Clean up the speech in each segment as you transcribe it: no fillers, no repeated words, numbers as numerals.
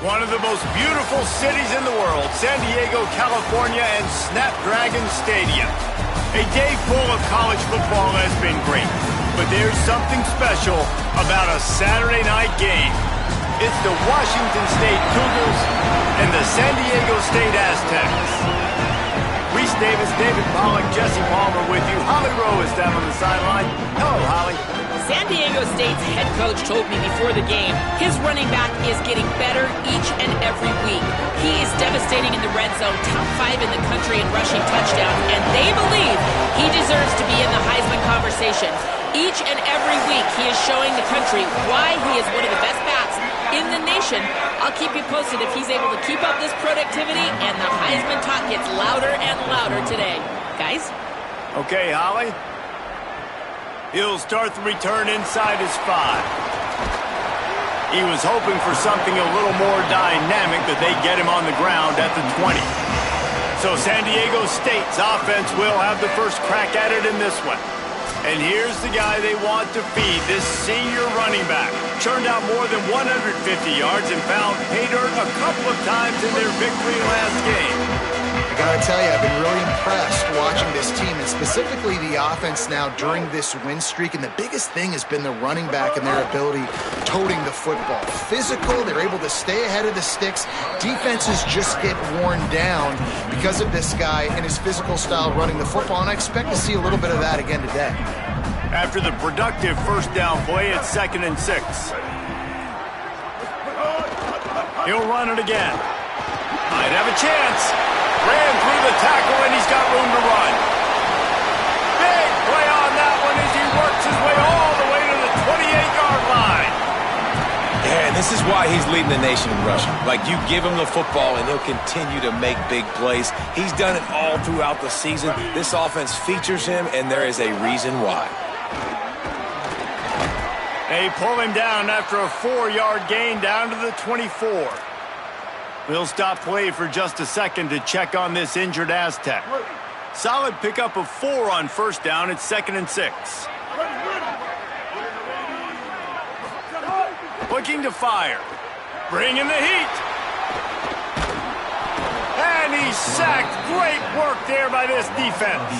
One of the most beautiful cities in the world, San Diego, California, and Snapdragon Stadium. A day full of college football has been great, but there's something special about a Saturday night game. It's the Washington State Cougars and the San Diego State Aztecs. Reese Davis, David Pollack, Jesse Palmer with you. Holly Rowe is down on the sideline. Hello, Holly. San Diego State's head coach told me before the game his running back is getting better each and every week. He is devastating in the red zone, top 5 in the country in rushing touchdowns, and they believe he deserves to be in the Heisman conversation. Each and every week he is showing the country why he is one of the best backs in the nation. I'll keep you posted if he's able to keep up this productivity, and the Heisman talk gets louder and louder today. Guys? Okay, Holly. He'll start the return inside his 5. He was hoping for something a little more dynamic, that they get him on the ground at the 20. So San Diego State's offense will have the first crack at it in this one. And here's the guy they want to feed, this senior running back. Churned out more than 150 yards and found pay dirt a couple of times in their victory last game. I gotta tell you, I've been really impressed watching this team, and specifically the offense now during this win streak. And the biggest thing has been the running back and their ability toting the football. Physical, they're able to stay ahead of the sticks. Defenses just get worn down because of this guy and his physical style running the football, and I expect to see a little bit of that again today. After the productive first down play, it's 2nd and 6. He'll run it again. Might have a chance. Ran through the tackle, and he's got room to run. Big play on that one as he works his way all the way to the 28-yard line. Yeah, and this is why he's leading the nation in rushing. Like, you give him the football, and he'll continue to make big plays. He's done it all throughout the season. This offense features him, and there is a reason why. They pull him down after a 4-yard gain down to the 24. We'll stop play for just a second to check on this injured Aztec. Solid pickup of 4 on first down. It's 2nd and 6. Looking to fire. Bringing the heat. And he's sacked. Great work there by this defense.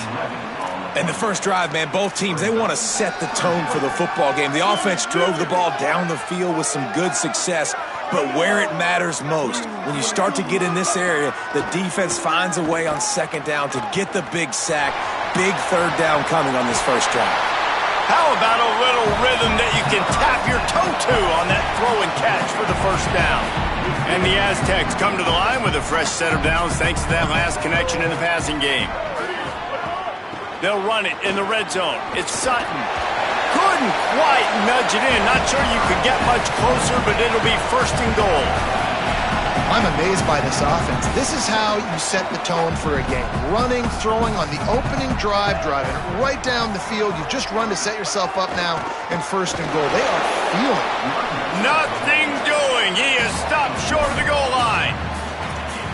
And the first drive, man, both teams, they want to set the tone for the football game. The offense drove the ball down the field with some good success. But where it matters most, when you start to get in this area, the defense finds a way on 2nd down to get the big sack. Big 3rd down coming on this first drive. How about a little rhythm that you can tap your toe to on that throw and catch for the first down? And the Aztecs come to the line with a fresh set of downs thanks to that last connection in the passing game. They'll run it in the red zone. It's Sutton. Couldn't quite nudge it in. Not sure you could get much closer, but it'll be 1st and goal. I'm amazed by this offense. This is how you set the tone for a game. Running, throwing on the opening drive, driving right down the field. You've just run to set yourself up now in 1st and goal. They are feeling it. Nothing doing. He is stopped short of the goal line.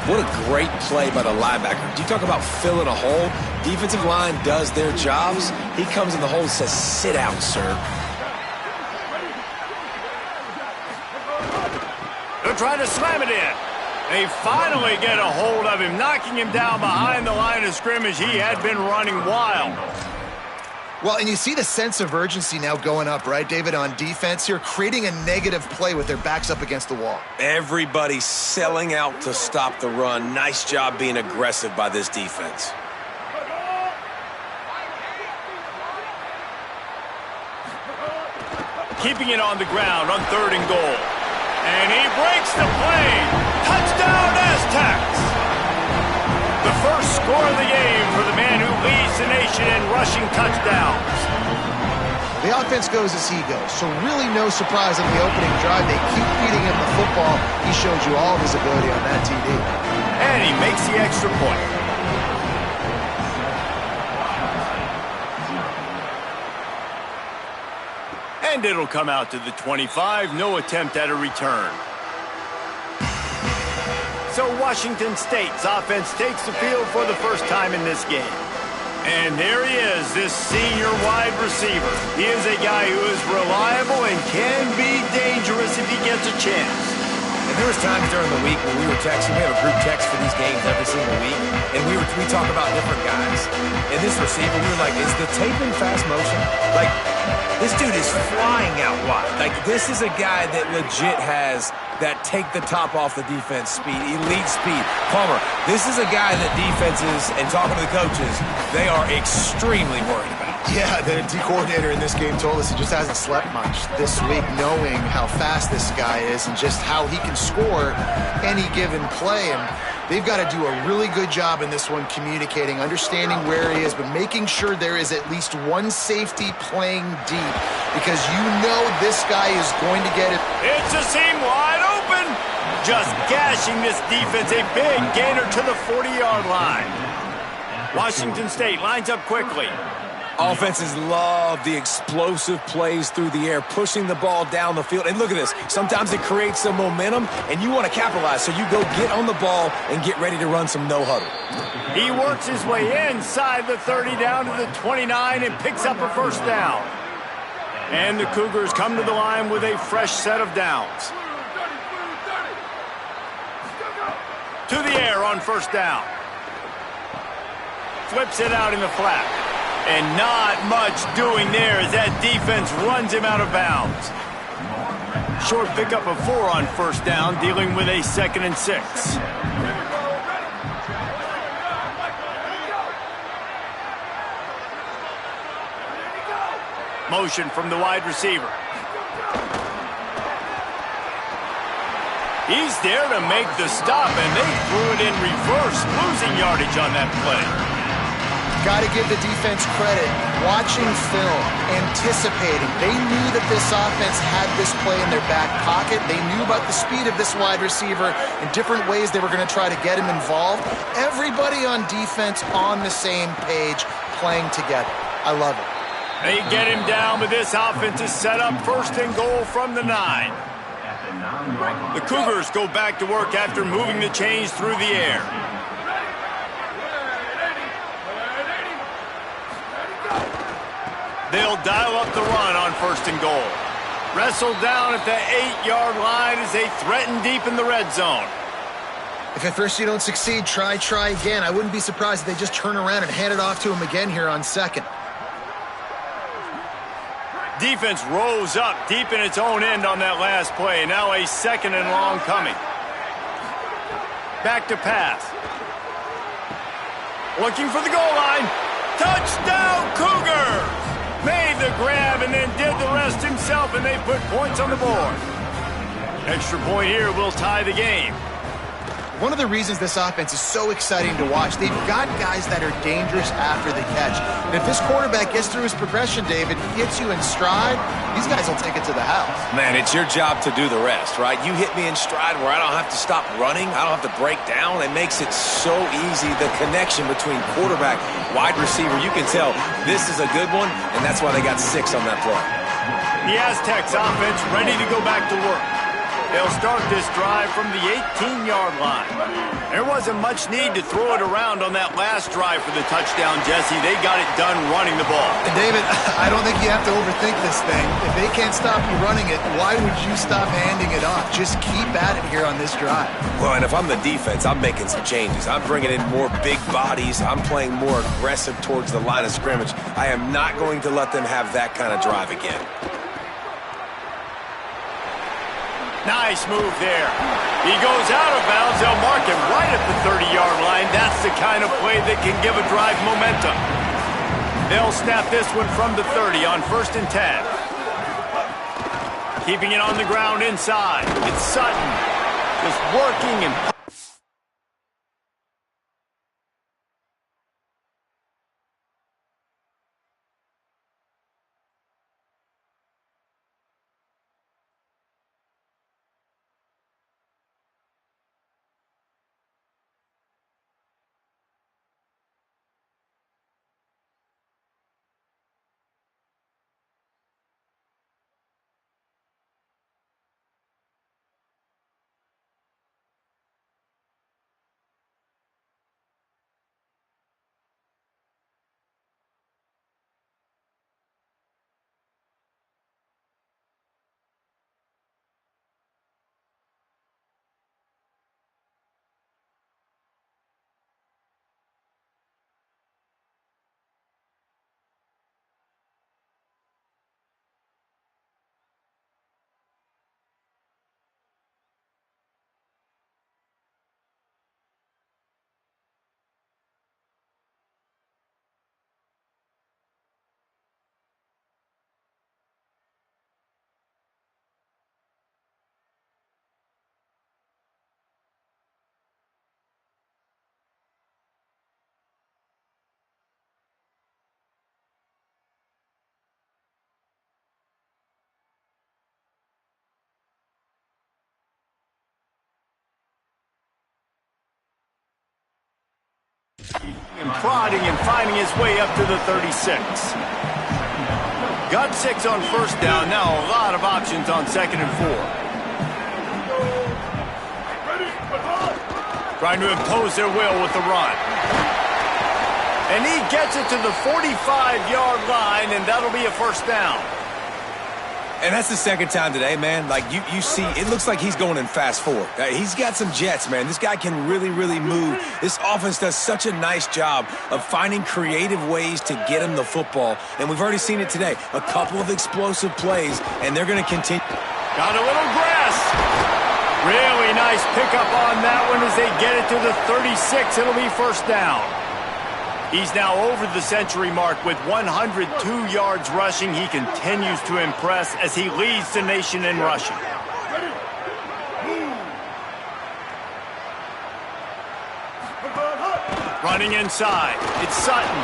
What a great play by the linebacker. Do you talk about filling a hole? Defensive line does their jobs. He comes in the hole and says, sit down, sir. They're trying to slam it in. They finally get a hold of him, knocking him down behind the line of scrimmage. He had been running wild. Well, and you see the sense of urgency now going up, right, David, on defense here, creating a negative play with their backs up against the wall. Everybody selling out to stop the run. Nice job being aggressive by this defense. Keeping it on the ground on 3rd and goal. And he breaks the play. Touchdown, Aztecs! The first score of the game for the man who leads the nation in rushing touchdowns. The offense goes as he goes, so really no surprise on the opening drive. They keep feeding him the football. He showed you all of his ability on that TD. And he makes the extra point. And it'll come out to the 25. No attempt at a return. So Washington State's offense takes the field for the first time in this game. And there he is, this senior wide receiver. He is a guy who is reliable and can be dangerous if he gets a chance. And There was times during the week when we were texting. We have a group text for these games every single week, and we talk about different guys. And this receiver, we were like, is the tape in fast motion? Like, this dude is flying out wide. Like, this is a guy that legit has that take the top off the defense speed, elite speed. Palmer, this is a guy that defenses, and talking to the coaches, they are extremely worried about. Yeah, the D coordinator in this game told us he just hasn't slept much this week, knowing how fast this guy is and just how he can score any given play. And they've got to do a really good job in this one communicating, understanding where he is, but making sure there is at least one safety playing deep, because you know this guy is going to get it. It's a seam wide open. Just gashing this defense. A big gainer to the 40-yard line. Washington State lines up quickly. Offenses love the explosive plays through the air, pushing the ball down the field. And look at this. Sometimes it creates some momentum, and you want to capitalize. So you go get on the ball and get ready to run some no-huddle. He works his way inside the 30 down to the 29 and picks up a first down. And the Cougars come to the line with a fresh set of downs. To the air on first down. Flips it out in the flat. And not much doing there as that defense runs him out of bounds. Short pickup of 4 on first down, dealing with a 2nd and 6. Motion from the wide receiver. He's there to make the stop, and they threw it in reverse, losing yardage on that play. Got to give the defense credit. Watching film, anticipating. They knew that this offense had this play in their back pocket. They knew about the speed of this wide receiver and different ways they were going to try to get him involved. Everybody on defense on the same page, playing together. I love it. They get him down, but this offense is set up 1st and goal from the 9. The Cougars go back to work after moving the chains through the air. They'll dial up the run on 1st and goal. Wrestled down at the 8-yard line as they threaten deep in the red zone. If at first you don't succeed, try again. I wouldn't be surprised if they just turn around and hand it off to him again here on 2nd. Defense rose up deep in its own end on that last play. Now a 2nd and long coming. Back to pass. Looking for the goal line. Touchdown, Cougars! Made the grab and then did the rest himself, and they put points on the board. Extra point here will tie the game. One of the reasons this offense is so exciting to watch, they've got guys that are dangerous after the catch. And if this quarterback gets through his progression, David, gets you in stride, these guys will take it to the house. Man, it's your job to do the rest, right? You hit me in stride where I don't have to stop running. I don't have to break down. It makes it so easy. The connection between quarterback, wide receiver, you can tell this is a good one, and that's why they got 6 on that play. The Aztecs offense ready to go back to work. They'll start this drive from the 18-yard line. There wasn't much need to throw it around on that last drive for the touchdown, Jesse. They got it done running the ball. And David, I don't think you have to overthink this thing. If they can't stop you running it, why would you stop handing it off? Just keep at it here on this drive. Well, and if I'm the defense, I'm making some changes. I'm bringing in more big bodies. I'm playing more aggressive towards the line of scrimmage. I am not going to let them have that kind of drive again. Nice move there. He goes out of bounds. They'll mark him right at the 30-yard line. That's the kind of play that can give a drive momentum. They'll snap this one from the 30 on 1st and 10. Keeping it on the ground inside. It's Sutton. Just working and And prodding and finding his way up to the 36. Got 6 on first down. Now a lot of options on 2nd and 4. Trying to impose their will with the run. And he gets it to the 45-yard line, and that'll be a first down. And that's the second time today, man. Like, you see, it looks like he's going in fast forward. He's got some jets, man. This guy can really, really move. This offense does such a nice job of finding creative ways to get him the football. And we've already seen it today. A couple of explosive plays, and they're going to continue. Got a little grass. Really nice pickup on that one as they get it to the 36. It'll be first down. He's now over the century mark with 102 yards rushing. He continues to impress as he leads the nation in rushing. Running inside, it's Sutton.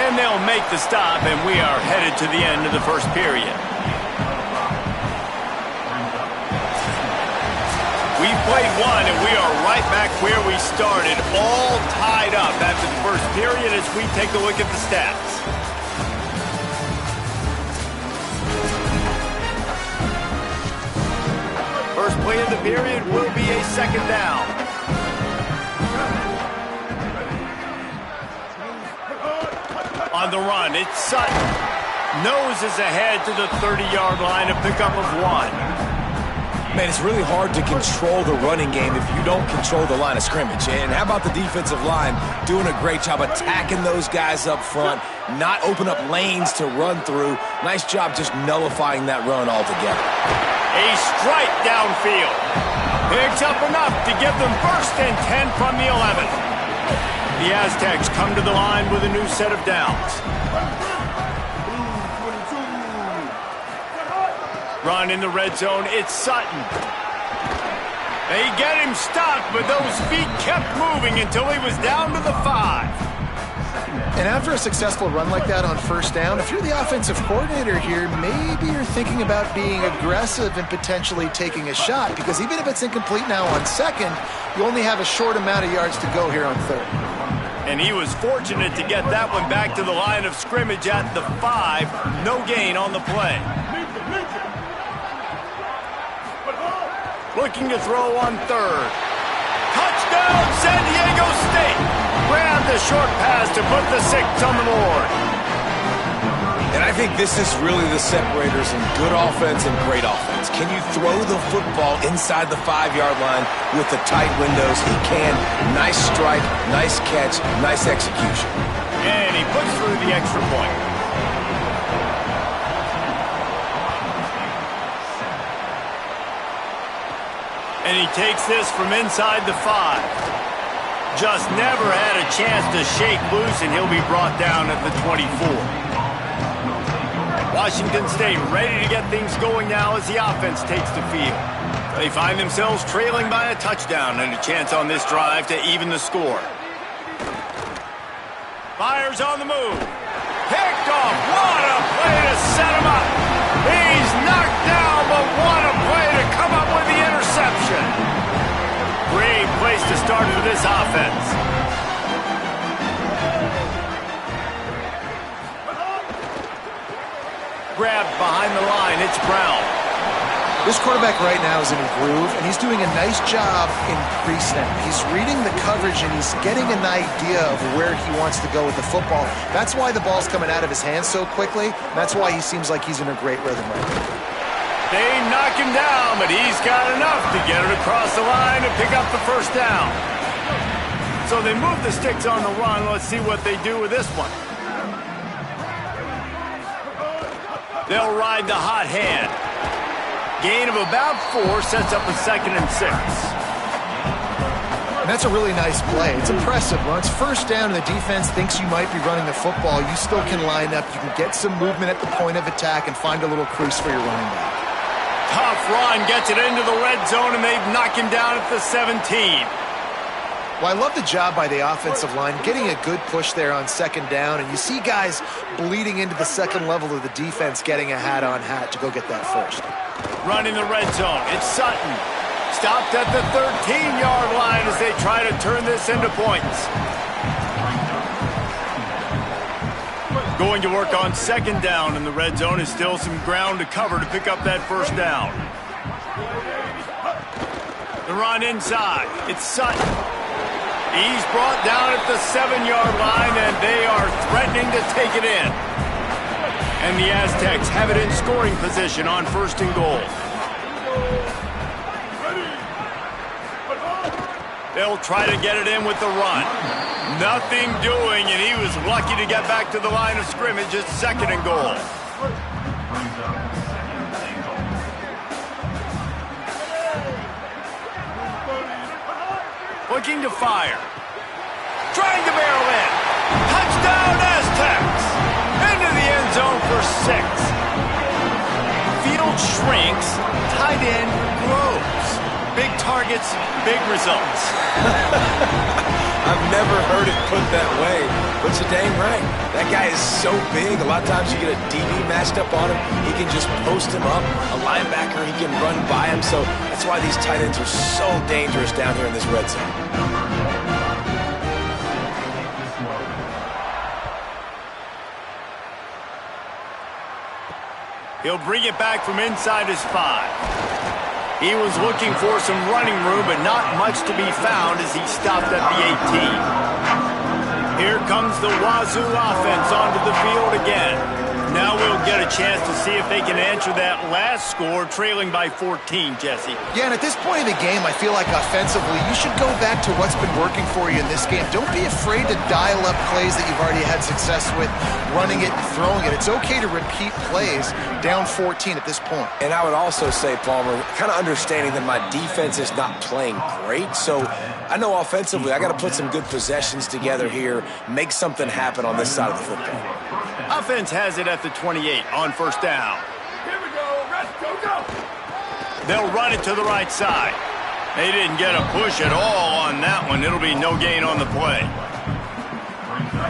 And they'll make the stop, and we are headed to the end of the first period. We've played one, and we are right back where we started, all tied up after the first period as we take a look at the stats. First play of the period will be a second down. On the run, it's Sutton. Noses ahead to the 30-yard line, a pickup of 1. Man, it's really hard to control the running game if you don't control the line of scrimmage. And how about the defensive line doing a great job attacking those guys up front, not open up lanes to run through. Nice job just nullifying that run altogether. A strike downfield. Picks up enough to give them first and 10 from the 11. The Aztecs come to the line with a new set of downs. Run in the red zone, it's Sutton. They get him stopped, but those feet kept moving until he was down to the 5. And after a successful run like that on first down, if you're the offensive coordinator here, maybe you're thinking about being aggressive and potentially taking a shot, because even if it's incomplete now on second, you only have a short amount of yards to go here on third. And he was fortunate to get that one back to the line of scrimmage at the 5. No gain on the play. Looking to throw on third. Touchdown, San Diego State. Grab the short pass to put the 6 on the board. And I think this is really the separators in good offense and great offense. Can you throw the football inside the 5-yard line with the tight windows? He can. Nice strike, nice catch, nice execution. And he puts through the extra point. And he takes this from inside the 5. Just never had a chance to shake loose, and he'll be brought down at the 24. Washington State ready to get things going now as the offense takes the field. They find themselves trailing by a touchdown and a chance on this drive to even the score. Fires on the move. Picked off. What a play to set him up. He's knocked down, but what a play to come up with the interception. Great place to start for this offense. Grabbed behind the line, it's Brown. This quarterback right now is in a groove, and he's doing a nice job in pre-snap. He's reading the coverage, and he's getting an idea of where he wants to go with the football. That's why the ball's coming out of his hands so quickly. That's why he seems like he's in a great rhythm right now. They knock him down, but he's got enough to get it across the line and pick up the first down. So they move the sticks on the run. Let's see what they do with this one. They'll ride the hot hand. Gain of about 4 sets up a 2nd and 6. And that's a really nice play. It's impressive. Once first down and the defense thinks you might be running the football, you still can line up. You can get some movement at the point of attack and find a little crease for your running back. Tough run, gets it into the red zone, and they knock him down at the 17. Well, I love the job by the offensive line, getting a good push there on second down, and you see guys bleeding into the second level of the defense getting a hat-on-hat to go get that first. Run in the red zone. It's Sutton. Stopped at the 13-yard line as they try to turn this into points. Going to work on second down in the red zone. Is still some ground to cover to pick up that first down. The run inside. It's Sutton. He's brought down at the 7-yard line, and they are threatening to take it in. And the Aztecs have it in scoring position on first and goal. They'll try to get it in with the run. Nothing doing, and he was lucky to get back to the line of scrimmage. It's second and goal. Looking to fire. Trying to barrel in. Touchdown, Aztecs! Into the end zone for 6. Field shrinks. Tight end grows. Big targets, big results. I've never heard it put that way, but you're dang right. That guy is so big. A lot of times you get a DB matched up on him. He can just post him up. A linebacker, he can run by him. So that's why these tight ends are so dangerous down here in this red zone. He'll bring it back from inside his 5. He was looking for some running room, but not much to be found as he stopped at the 18. Here comes the Wazoo offense onto the field again. Now we'll get a chance to see if they can answer that last score, trailing by 14, Jesse. Yeah, and at this point in the game, I feel like offensively, you should go back to what's been working for you in this game. Don't be afraid to dial up plays that you've already had success with, running it and throwing it. It's okay to repeat plays down 14 at this point. And I would also say, Palmer, kind of understanding that my defense is not playing great, so I know offensively I got to put some good possessions together here, make something happen on this side of the football. Offense has it at the 28 on first down. Here we go. Let's go. They'll run it to the right side. They didn't get a push at all on that one. It'll be no gain on the play.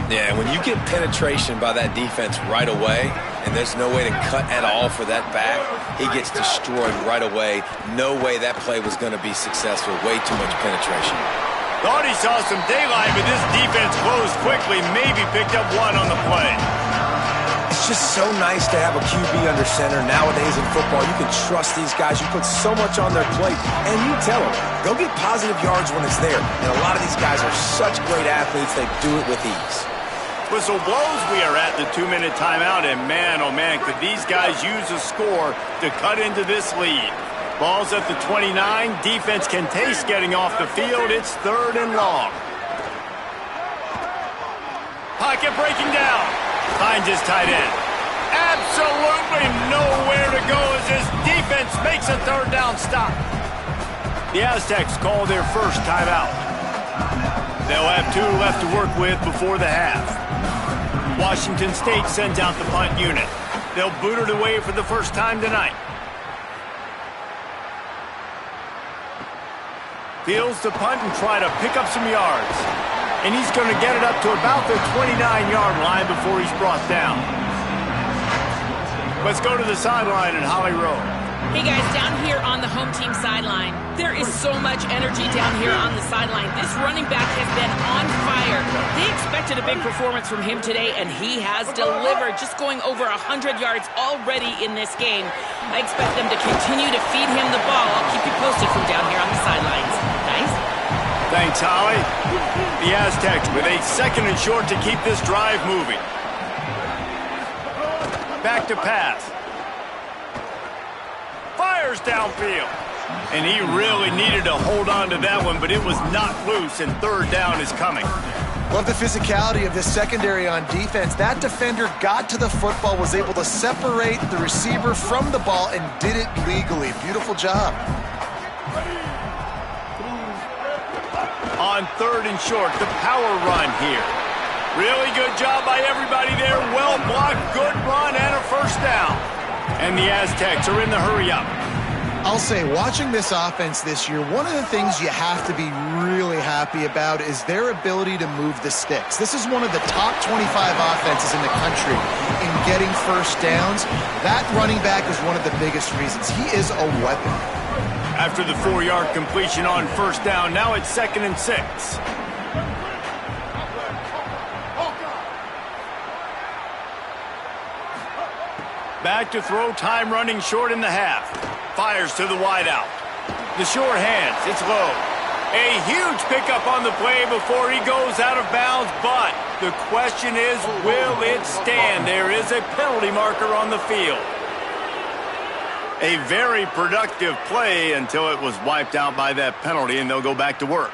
Yeah, when you get penetration by that defense right away, and there's no way to cut at all for that back, he gets destroyed right away. No way that play was going to be successful. Way too much penetration. Thought he saw some daylight, but this defense closed quickly. Maybe picked up one on the play. It's just so nice to have a QB under center. Nowadays in football, you can trust these guys. You put so much on their plate, and you tell them, go get positive yards when it's there. And a lot of these guys are such great athletes, they do it with ease. Whistle blows, we are at the 2-minute timeout, and man, oh man, could these guys use a score to cut into this lead. Ball's at the 29. Defense can taste getting off the field. It's third and long. Pocket breaking down. Finds his tight end. Absolutely nowhere to go as his defense makes a third down stop. The Aztecs call their first timeout. They'll have 2 left to work with before the half. Washington State sends out the punt unit. They'll boot it away for the first time tonight. Fields to punt and try to pick up some yards. And he's going to get it up to about the 29-yard line before he's brought down. Let's go to the sideline in Holly Rowe. Hey guys, down here on the home team sideline, there is so much energy down here on the sideline. This running back has been on fire. They expected a big performance from him today, and he has delivered, just going over 100 yards already in this game. I expect them to continue to feed him the ball. I'll keep you posted from down here on the sidelines. Guys? Thanks, Holly. The Aztecs with a second and short to keep this drive moving. Back to pass. Fires downfield. And he really needed to hold on to that one, but it was not loose, and third down is coming. Love the physicality of this secondary on defense. That defender got to the football, was able to separate the receiver from the ball, and did it legally. Beautiful job. On third and short, the power run here. Really good job by everybody there. Well blocked, good run, and a first down. And the Aztecs are in the hurry up. I'll say, watching this offense this year, one of the things you have to be really happy about is their ability to move the sticks. This is one of the top 25 offenses in the country in getting first downs. That running back is one of the biggest reasons. He is a weapon. After the 4-yard completion on first down, now it's 2nd and 6. Back to throw, time running short in the half. Fires to the wideout. The short hands, it's low. A huge pickup on the play before he goes out of bounds, but the question is, will it stand? There is a penalty marker on the field. A very productive play until it was wiped out by that penalty, and they'll go back to work.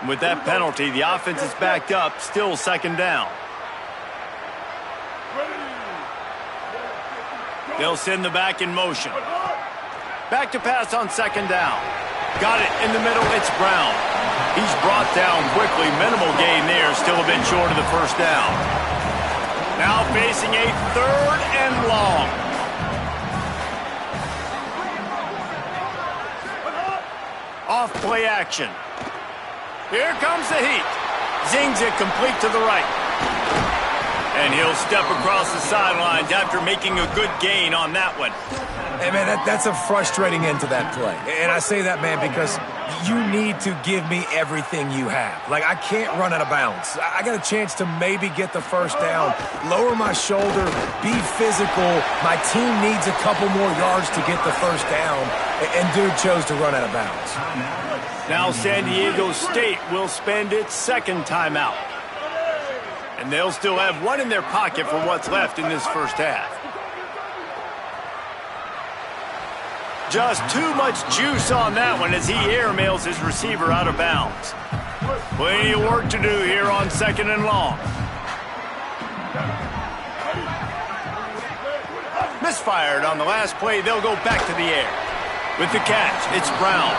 With that penalty, the offense is backed up, still second down. They'll send the back in motion. Back to pass on second down. Got it in the middle, it's Brown. He's brought down quickly, minimal gain there, still a bit short of the first down. Now facing a 3rd and long. Off play action. Here comes the heat. Zings it complete to the right. And he'll step across the sidelines after making a good gain on that one. Hey, man, that's a frustrating end to that play. And I say that, man, because you need to give me everything you have. Like, I can't run out of bounds. I got a chance to maybe get the first down, lower my shoulder, be physical. My team needs a couple more yards to get the first down, and dude chose to run out of bounds. Now San Diego State will spend its second timeout. And they'll still have one in their pocket for what's left in this first half. Just too much juice on that one as he airmails his receiver out of bounds. Plenty of work to do here on second and long. Misfired on the last play, they'll go back to the air. With the catch, it's Brown.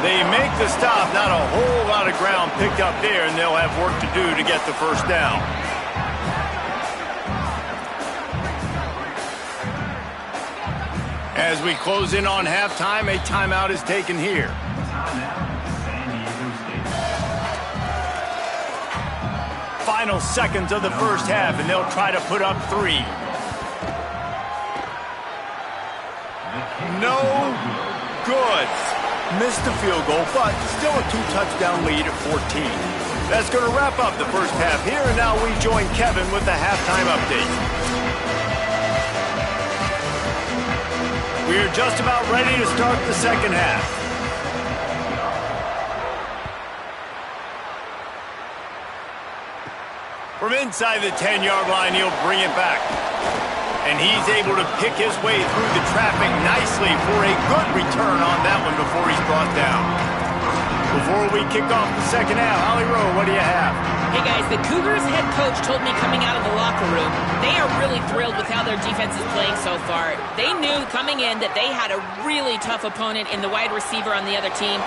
They make the stop, not a whole lot of ground picked up there, and they'll have work to do to get the first down. As we close in on halftime, a timeout is taken here. Final seconds of the first half, and they'll try to put up 3. No good. Missed the field goal, but still a 2-touchdown lead at 14. That's going to wrap up the first half here, and now we join Kevin with the halftime update. We're just about ready to start the second half. From inside the 10-yard line, he'll bring it back. And he's able to pick his way through the traffic nicely for a good return on that one before he's brought down. Before we kick off the second half, Holly Rowe, what do you have? Hey guys, the Cougars head coach told me coming out of the locker room, they are really thrilled with how their defense is playing so far. They knew coming in that they had a really tough opponent in the wide receiver on the other team,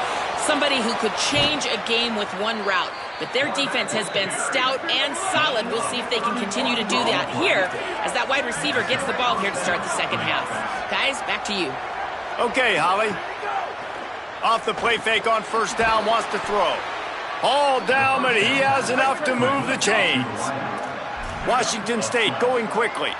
somebody who could change a game with one route. But their defense has been stout and solid. We'll see if they can continue to do that here as that wide receiver gets the ball here to start the second half. Guys, back to you. Okay, Holly. Off the play fake on first down, wants to throw. All down, but he has enough to move the chains. Washington State going quickly.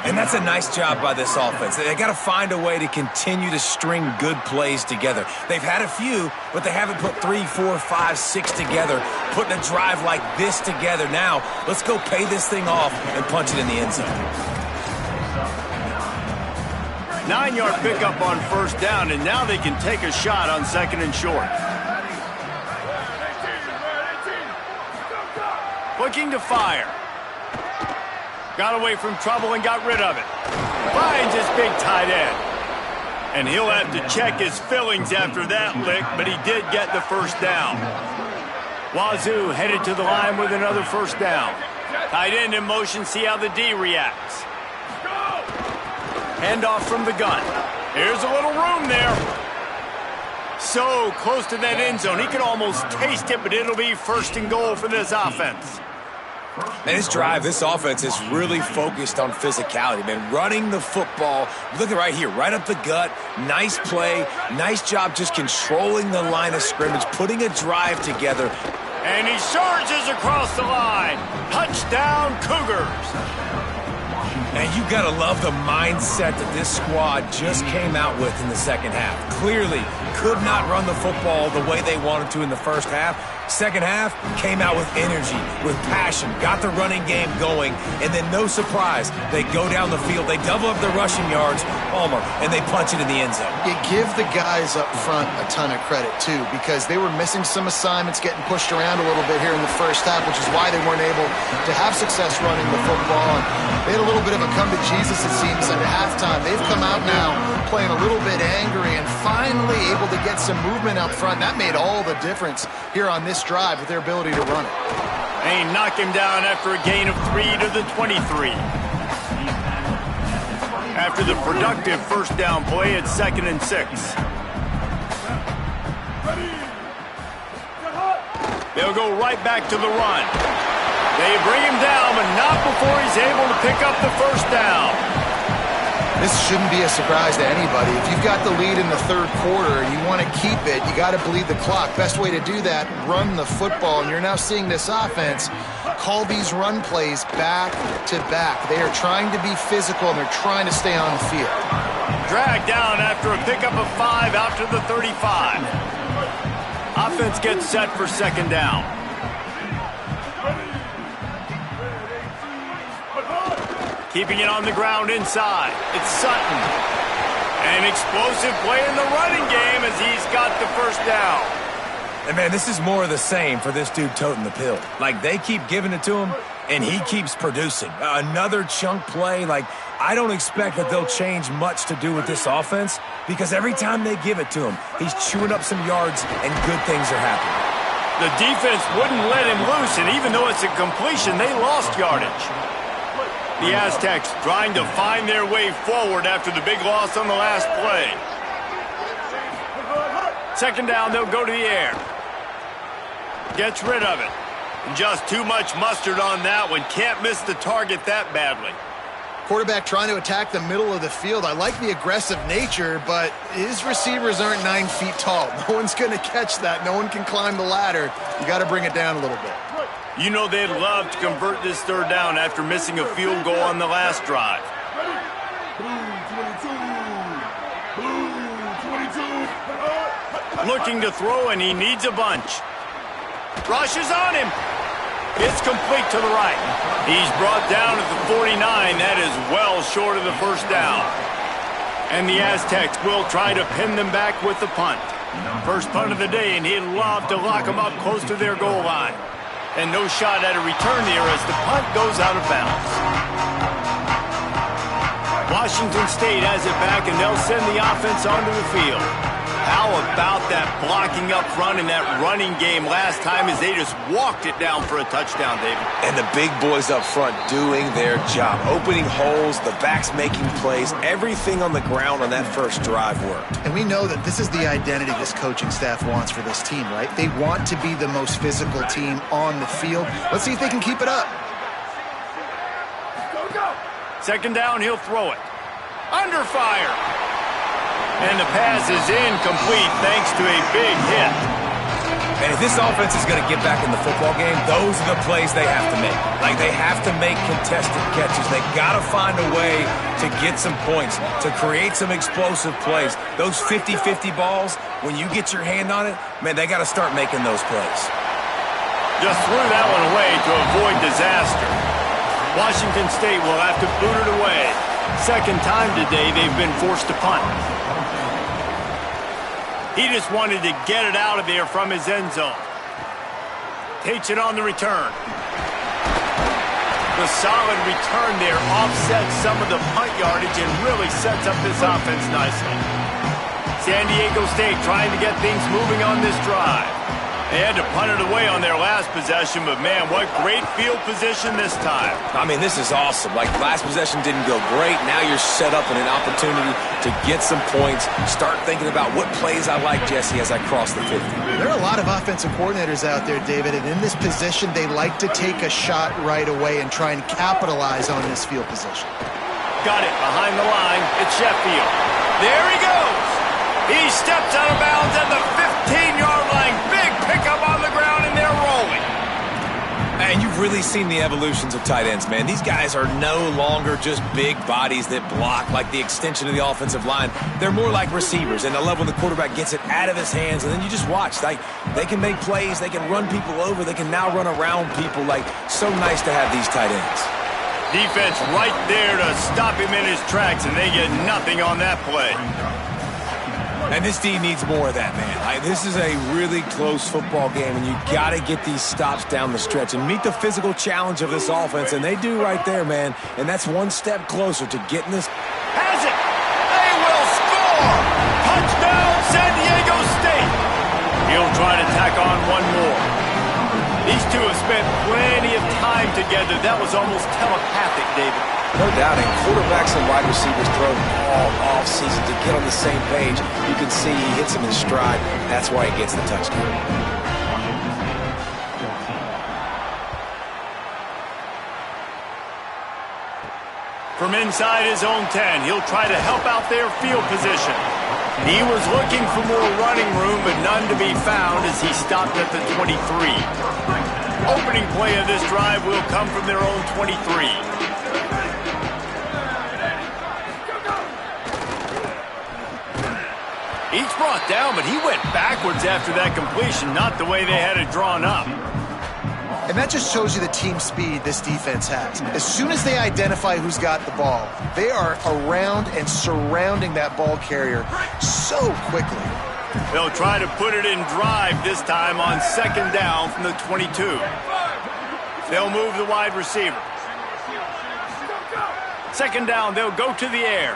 And that's a nice job by this offense. They got to find a way to continue to string good plays together. They've had a few, but they haven't put 3, 4, 5, 6 together, putting a drive like this together. Now, let's go pay this thing off and punch it in the end zone. 9-yard pickup on first down, and now they can take a shot on second and short. Looking to fire. Got away from trouble and got rid of it. Finds his big tight end. And he'll have to check his fillings after that lick, but he did get the first down. Wazoo headed to the line with another first down. Tight end in motion, see how the D reacts. Handoff from the gun. Here's a little room there. So close to that end zone. He can almost taste it, but it'll be first and goal for this offense. Man, this drive, this offense is really focused on physicality, man. Running the football. Look at right here, right up the gut. Nice play. Nice job just controlling the line of scrimmage, putting a drive together. And he surges across the line. Touchdown, Cougars. And you got to love the mindset that this squad just came out with in the second half. Clearly could not run the football the way they wanted to in the first half. Second half came out with energy, with passion, got the running game going, and then no surprise, they go down the field, they double up their rushing yards, Palmer, and they punch it in the end zone. You give the guys up front a ton of credit, too, because they were missing some assignments, getting pushed around a little bit here in the first half, which is why they weren't able to have success running the football. And they had a little bit of a come to Jesus, it seems, at halftime. They've come out now playing a little bit angry and finally able to get some movement up front. That made all the difference here on this drive with their ability to run it. They knock him down after a gain of 3 to the 23. After the productive first down play, it's 2nd and 6. They'll go right back to the run. They bring him down, but not before he's able to pick up the first down. This shouldn't be a surprise to anybody. If you've got the lead in the third quarter and you want to keep it, you got to bleed the clock. Best way to do that, run the football. And you're now seeing this offense call these run plays back to back. They are trying to be physical, and they're trying to stay on the field. Dragged down after a pickup of 5 out to the 35. Offense gets set for 2nd down. Keeping it on the ground inside. It's Sutton. An explosive play in the running game as he's got the first down. And, man, this is more of the same for this dude toting the pill. Like, they keep giving it to him, and he keeps producing. Another chunk play. Like, I don't expect that they'll change much to do with this offense because every time they give it to him, he's chewing up some yards and good things are happening. The defense wouldn't let him loose, and even though it's a completion, they lost yardage. The Aztecs trying to find their way forward after the big loss on the last play. 2nd down, they'll go to the air. Gets rid of it. Just too much mustard on that one. Can't miss the target that badly. Quarterback trying to attack the middle of the field. I like the aggressive nature, but his receivers aren't 9 feet tall. No one's going to catch that. No one can climb the ladder. You got to bring it down a little bit. You know they'd love to convert this 3rd down after missing a field goal on the last drive. Looking to throw, and he needs a bunch. Rushes on him. It's complete to the right. He's brought down at the 49. That is well short of the first down. And the Aztecs will try to pin them back with the punt. First punt of the day, and he'd love to lock them up close to their goal line. And no shot at a return here as the punt goes out of bounds. Washington State has it back, and they'll send the offense onto the field. How about that blocking up front and that running game last time as they just walked it down for a touchdown, David? And the big boys up front doing their job. Opening holes, the backs making plays. Everything on the ground on that first drive worked. And we know that this is the identity this coaching staff wants for this team, right? They want to be the most physical team on the field. Let's see if they can keep it up. 2nd down, he'll throw it. Under fire. And the pass is incomplete thanks to a big hit. And if this offense is going to get back in the football game, those are the plays they have to make. Like, they have to make contested catches. They got to find a way to get some points, to create some explosive plays. Those 50-50 balls, when you get your hand on it, man, they got to start making those plays. Just threw that one away to avoid disaster. Washington State will have to boot it away. 2nd time today they've been forced to punt. He just wanted to get it out of there from his end zone. Takes it on the return. The solid return there offsets some of the punt yardage and really sets up this offense nicely. San Diego State trying to get things moving on this drive. They had to punt it away on their last possession, but man, what great field position this time. I mean, this is awesome. Like, last possession didn't go great. Now you're set up in an opportunity to get some points. Start thinking about what plays I like, Jesse, as I cross the 50. There are a lot of offensive coordinators out there, David, and in this position, they like to take a shot right away and try and capitalize on this field position. Got it behind the line. It's Sheffield. There he goes. He steps out of bounds at the 15-yard line. Big pickup on the ground, and they're rolling. And you've really seen the evolutions of tight ends, man. These guys are no longer just big bodies that block like the extension of the offensive line. They're more like receivers, and I love when the quarterback gets it out of his hands, and then you just watch. Like, they can make plays, they can run people over, they can now run around people. Like, so nice to have these tight ends. Defense right there to stop him in his tracks, and they get nothing on that play. And this D needs more of that, man. This is a really close football game, and you got to get these stops down the stretch and meet the physical challenge of this offense, and they do right there, man. And that's one step closer to getting this. Has it! They will score! Touchdown, San Diego State! He'll try to tack on one more. These two have spent plenty of time together. That was almost telepathic, David. No doubt, and quarterbacks and wide receivers throw all off-season to get on the same page. You can see he hits him in stride. That's why he gets the touchdown. From inside his own 10, he'll try to help out their field position. He was looking for more running room, but none to be found as he stopped at the 23. Opening play of this drive will come from their own 23. Each brought down, but he went backwards after that completion, not the way they had it drawn up. And that just shows you the team speed this defense has. As soon as they identify who's got the ball, they are around and surrounding that ball carrier so quickly. They'll try to put it in drive this time on second down from the 22. They'll move the wide receiver. Second down, they'll go to the air.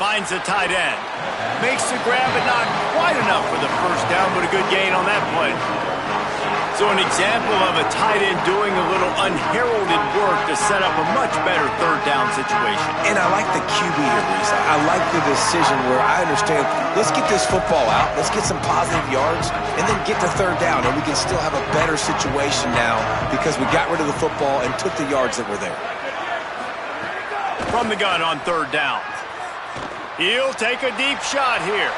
Finds the tight end. Makes the grab, but not quite enough for the first down, but a good gain on that play. So an example of a tight end doing a little unheralded work to set up a much better third down situation. And I like the QB here, Reese. I like the decision where I understand, let's get this football out, let's get some positive yards, and then get to third down, and we can still have a better situation now because we got rid of the football and took the yards that were there. From the gun on third down. He'll take a deep shot here.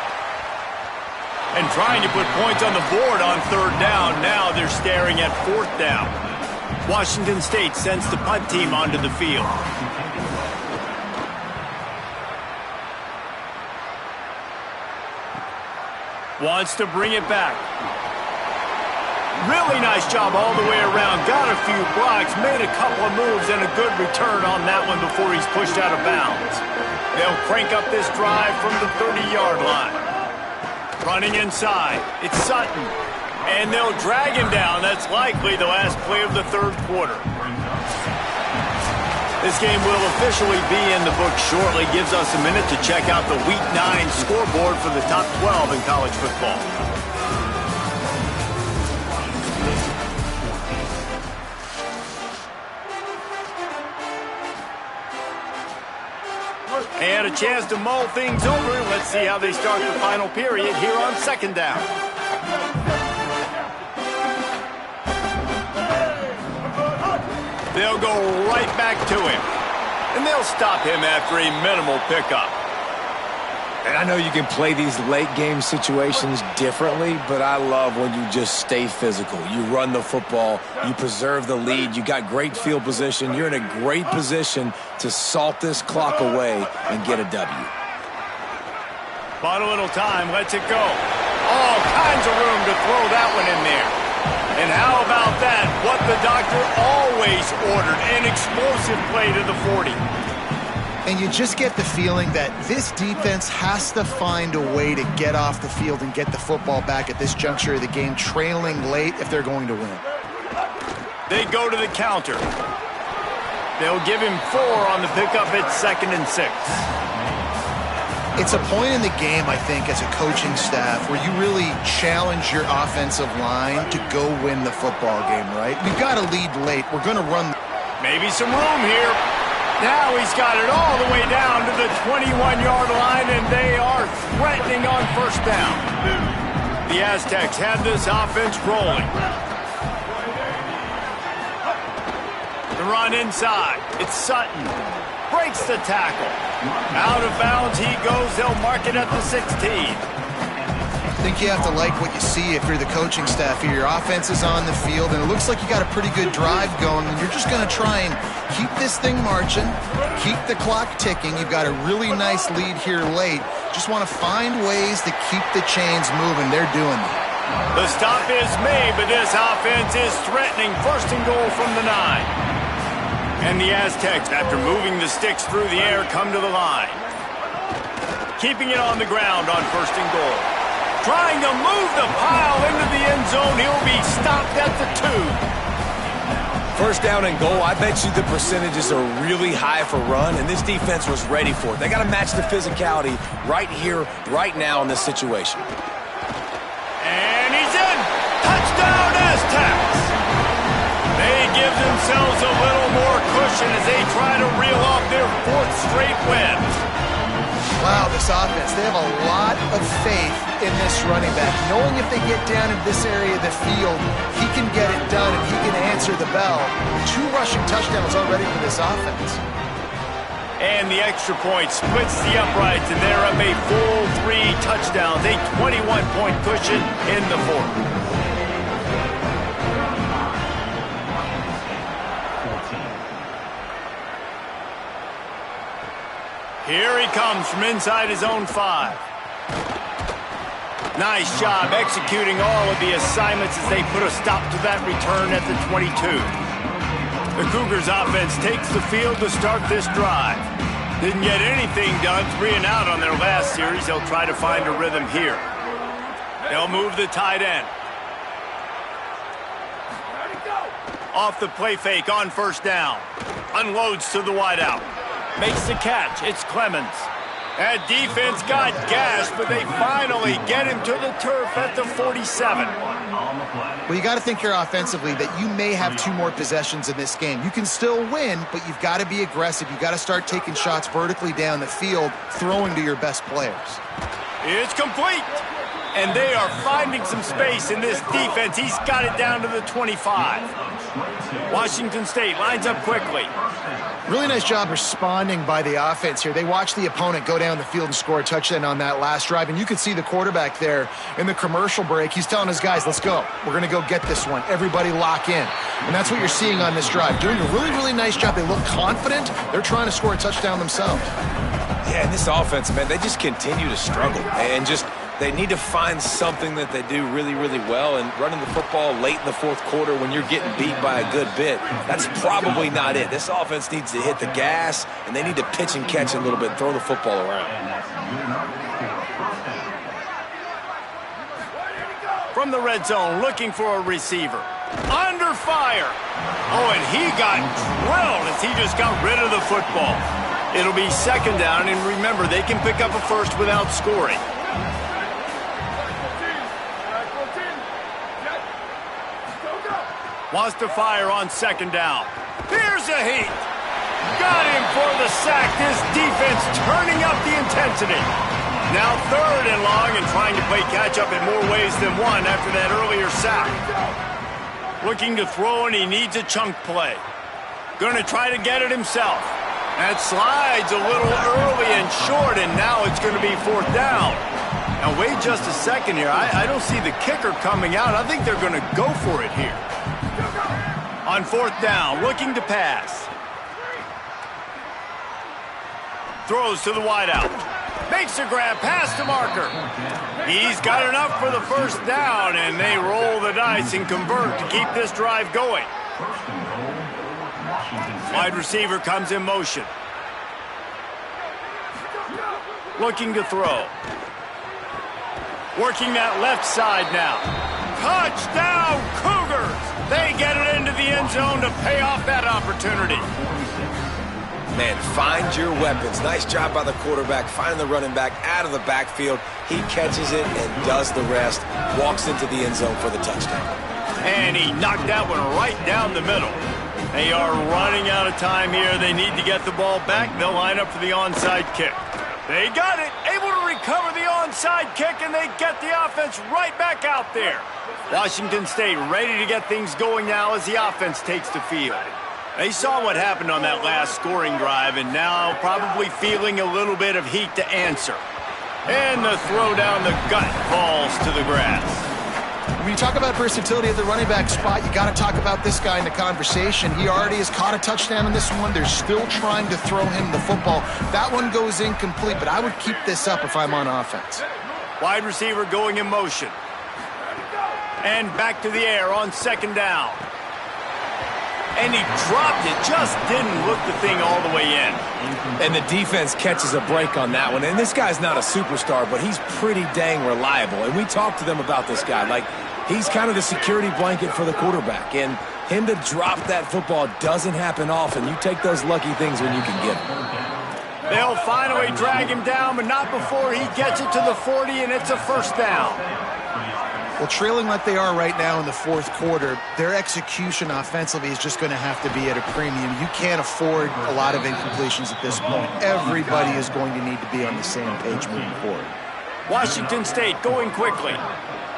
And trying to put points on the board on third down. Now they're staring at fourth down. Washington State sends the punt team onto the field. Wants to bring it back. Really nice job all the way around. Got a few blocks, made a couple of moves, and a good return on that one before he's pushed out of bounds. They'll crank up this drive from the 30-yard line. Running inside, it's Sutton. And they'll drag him down. That's likely the last play of the third quarter. This game will officially be in the books shortly. Gives us a minute to check out the Week 9 scoreboard for the top 12 in college football. They had a chance to mull things over. Let's see how they start the final period here on second down. They'll go right back to him. And they'll stop him after a minimal pickup. And I know you can play these late game situations differently, but I love when you just stay physical. You run the football, you preserve the lead, you got great field position, you're in a great position to salt this clock away and get a W. Bought a little time, lets it go. All kinds of room to throw that one in there. And how about that? What the doctor always ordered, an explosive play to the 40. And you just get the feeling that this defense has to find a way to get off the field and get the football back at this juncture of the game, trailing late if they're going to win. They go to the counter. They'll give him 4 on the pickup at 2nd and 6. It's a point in the game, I think, as a coaching staff where you really challenge your offensive line to go win the football game, right? We've got to lead late. We're going to run. Maybe some room here. Now he's got it all the way down to the 21-yard line, and they are threatening on first down. The Aztecs have this offense rolling. The run inside. It's Sutton. Breaks the tackle. Out of bounds he goes. They'll mark it at the 16. I think you have to like what you see if you're the coaching staff here. Your offense is on the field, and it looks like you got a pretty good drive going, and you're just going to try and keep this thing marching, keep the clock ticking. You've got a really nice lead here late. Just want to find ways to keep the chains moving. They're doing that. The stop is made, but this offense is threatening. First and goal from the 9. And the Aztecs, after moving the sticks through the air, come to the line. Keeping it on the ground on first and goal. Trying to move the pile into the end zone. He'll be stopped at the 2. First down and goal, I bet you the percentages are really high for run, and this defense was ready for it. They got to match the physicality right here, right now in this situation. And he's in. Touchdown, Aztecs. They give themselves a little more cushion as they try to reel off their 4th straight win. Wow, this offense, they have a lot of faith in this running back. Knowing if they get down in this area of the field, he can get it done and he can answer the bell. 2 rushing touchdowns already for this offense. And the extra point splits the uprights, and they're up a full 3 touchdowns, a 21-point cushion in the 4th. Here he comes from inside his own 5. Nice job executing all of the assignments as they put a stop to that return at the 22. The Cougars offense takes the field to start this drive. Didn't get anything done, 3 and out on their last series. They'll try to find a rhythm here. They'll move the tight end. Off the play fake on first down. Unloads to the wideout. Makes the catch. It's Clemens. That defense got gashed, but they finally get him to the turf at the 47. Well, you got to think here offensively that you may have 2 more possessions in this game. You can still win, but you've got to be aggressive. You've got to start taking shots vertically down the field, throwing to your best players. It's complete. And they are finding some space in this defense. He's got it down to the 25. Washington State lines up quickly. Really nice job responding by the offense here. They watched the opponent go down the field and score a touchdown on that last drive, and you could see the quarterback there in the commercial break. He's telling his guys, let's go. We're going to go get this one. Everybody lock in. And that's what you're seeing on this drive. Doing a really, really nice job. They look confident. They're trying to score a touchdown themselves. Yeah, and this offense, man, they just continue to struggle. And just they need to find something that they do really, really well. And running the football late in the 4th quarter when you're getting beat by a good bit, that's probably not it. This offense needs to hit the gas, and they need to pitch and catch a little bit, throw the football around. From the red zone, looking for a receiver. Under fire. Oh, and he got drilled as he just got rid of the football. It'll be 2nd down, and remember, they can pick up a first without scoring. Wants to fire on 2nd down. Here's a heat. Got him for the sack. This defense turning up the intensity. Now 3rd and long and trying to play catch-up in more ways than one after that earlier sack. Looking to throw, and he needs a chunk play. Going to try to get it himself. That slides a little early and short, and now it's going to be 4th down. Now wait just a second here. I don't see the kicker coming out. I think they're going to go for it here. On 4th down, looking to pass. Throws to the wideout. Makes a grab past the marker. He's got enough for the 1st down, and they roll the dice and convert to keep this drive going. Wide receiver comes in motion. Looking to throw. Working that left side now. Touchdown, Cougars! They get it into the end zone to pay off that opportunity. Man, find your weapons. Nice job by the quarterback, finding the running back out of the backfield. He catches it and does the rest. Walks into the end zone for the touchdown. And he knocked that one right down the middle. They are running out of time here. They need to get the ball back. They'll line up for the onside kick. They got it, able to recover the onside kick, and they get the offense right back out there. Washington State ready to get things going now as the offense takes the field. They saw what happened on that last scoring drive, and now probably feeling a little bit of heat to answer. And the throw down the gut falls to the grass. When you talk about versatility at the running back spot, you got to talk about this guy in the conversation. He already has caught a touchdown in this one. They're still trying to throw him the football. That one goes incomplete, but I would keep this up if I'm on offense. Wide receiver going in motion. And back to the air on second down. And he dropped it, just didn't look the thing all the way in. And the defense catches a break on that one. And this guy's not a superstar, but he's pretty dang reliable. And we talked to them about this guy. Like, he's kind of the security blanket for the quarterback. And him to drop that football doesn't happen often. You take those lucky things when you can get them. They'll finally drag him down, but not before he gets it to the 40, and it's a first down. Well, trailing like they are right now in the fourth quarter, their execution offensively is just going to have to be at a premium. You can't afford a lot of incompletions at this point. Everybody is going to need to be on the same page moving forward. Washington State going quickly.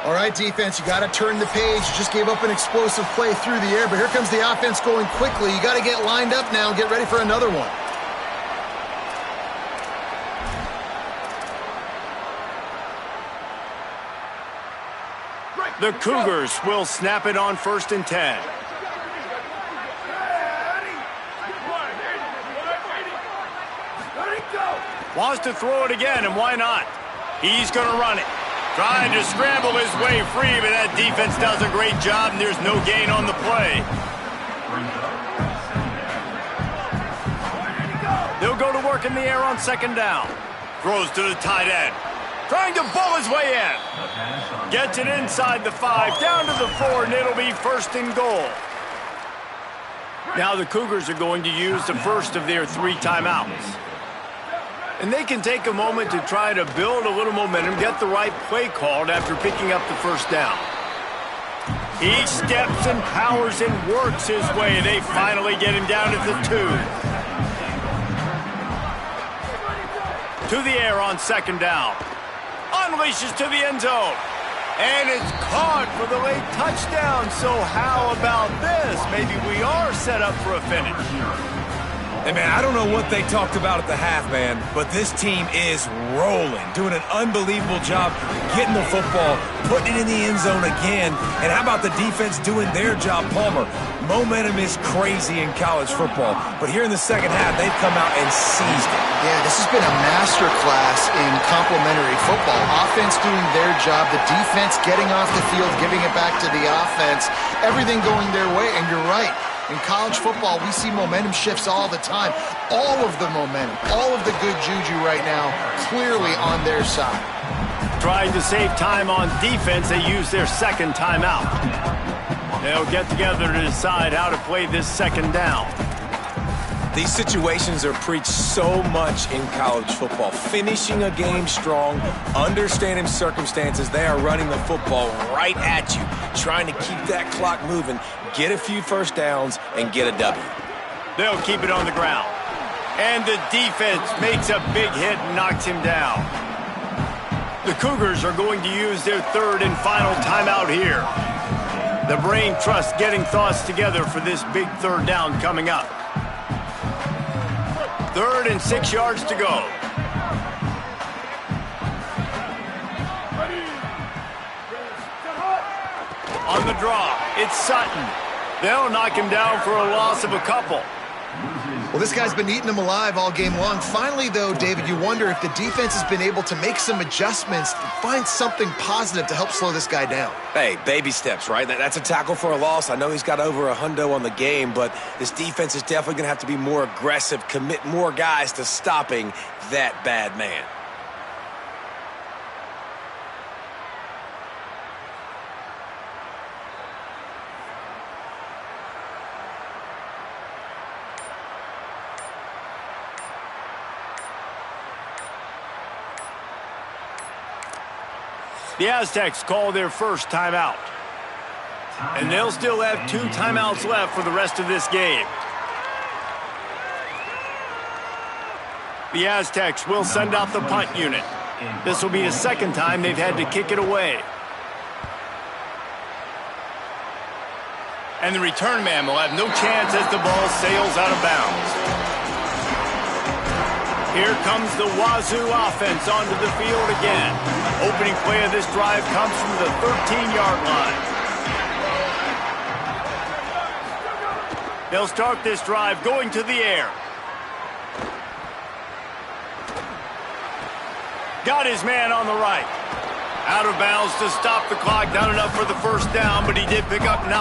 All right, defense, you got to turn the page. You just gave up an explosive play through the air, but here comes the offense going quickly. You got to get lined up now and get ready for another one. The Cougars will snap it on 1st and 10. Wants to throw it again, and why not? He's going to run it. Trying to scramble his way free, but that defense does a great job, and there's no gain on the play. They'll go to work in the air on second down. Throws to the tight end. Trying to bull his way in. Gets it inside the 5, down to the 4, and it'll be 1st and goal. Now the Cougars are going to use the first of their 3 timeouts. And they can take a moment to try to build a little momentum, get the right play called after picking up the first down. He steps and powers and works his way. They finally get him down at the 2. To the air on second down. Unleashes to the end zone. And it's caught for the late touchdown. So how about this? Maybe we are set up for a finish. Hey, man, I don't know what they talked about at the half, man, but this team is rolling, doing an unbelievable job getting the football, putting it in the end zone again. And how about the defense doing their job, Palmer? Momentum is crazy in college football, but here in the second half, they've come out and seized it. Yeah, this has been a masterclass in complementary football. Offense doing their job, the defense getting off the field, giving it back to the offense, everything going their way, and you're right. In college football, we see momentum shifts all the time. All of the momentum, all of the good juju right now, clearly on their side. Trying to save time on defense, they use their second timeout. They'll get together to decide how to play this second down. These situations are preached so much in college football. Finishing a game strong, understanding circumstances. They are running the football right at you, trying to keep that clock moving, get a few first downs, and get a W. They'll keep it on the ground. And the defense makes a big hit and knocks him down. The Cougars are going to use their 3rd and final timeout here. The brain trust getting thoughts together for this big 3rd down coming up. 3rd and 6 yards to go. On the draw, it's Sutton. They'll knock him down for a loss of a couple. Well, this guy's been eating them alive all game long. Finally, though, David, you wonder if the defense has been able to make some adjustments, find something positive to help slow this guy down. Hey, baby steps, right? That's a tackle for a loss. I know he's got over a hundo on the game, but this defense is definitely going to have to be more aggressive, commit more guys to stopping that bad man. The Aztecs call their first timeout. And they'll still have 2 timeouts left for the rest of this game. The Aztecs will send out the punt unit. This will be the 2nd time they've had to kick it away. And the return man will have no chance as the ball sails out of bounds. Here comes the Wazoo offense onto the field again. Opening play of this drive comes from the 13-yard line. They'll start this drive going to the air. Got his man on the right. Out of bounds to stop the clock. Not enough for the first down, but he did pick up 9.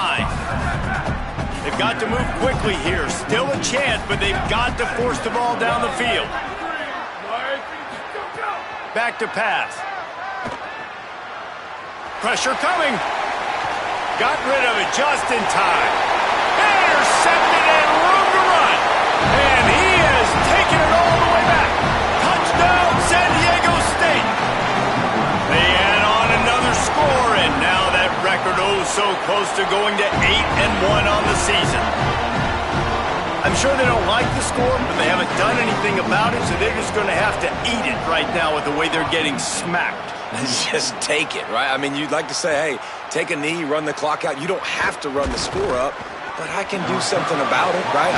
They've got to move quickly here. Still a chance, but they've got to force the ball down the field. Back to pass. Pressure coming. Got rid of it just in time. Intercepted and room to run. And he has taken it all the way back. Touchdown, San Diego State. They add on another score, and now that record so close to going to 8-1 on the season. I'm sure they don't like the score, but they haven't done anything about it, so they're just going to have to eat it right now with the way they're getting smacked. Just take it, right? I mean, you'd like to say, hey, take a knee, run the clock out. You don't have to run the score up, but I can do something about it, right?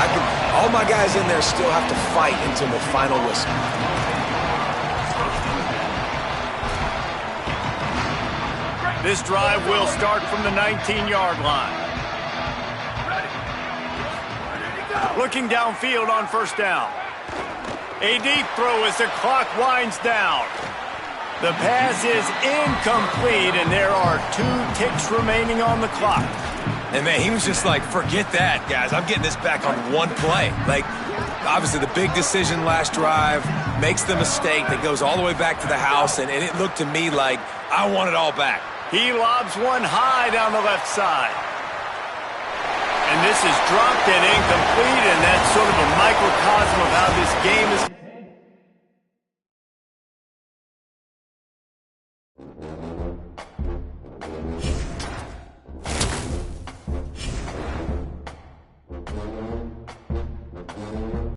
All my guys in there still have to fight until the final whistle. This drive will start from the 19-yard line. Looking downfield on first down. A deep throw as the clock winds down. The pass is incomplete, and there are 2 ticks remaining on the clock. And, man, he was just like, forget that, guys. I'm getting this back on one play. Like, obviously, the big decision last drive makes the mistake that goes all the way back to the house, and it looked to me like I want it all back. He lobs one high down the left side. And this is dropped and incomplete, and that's sort of a microcosm of how this game is.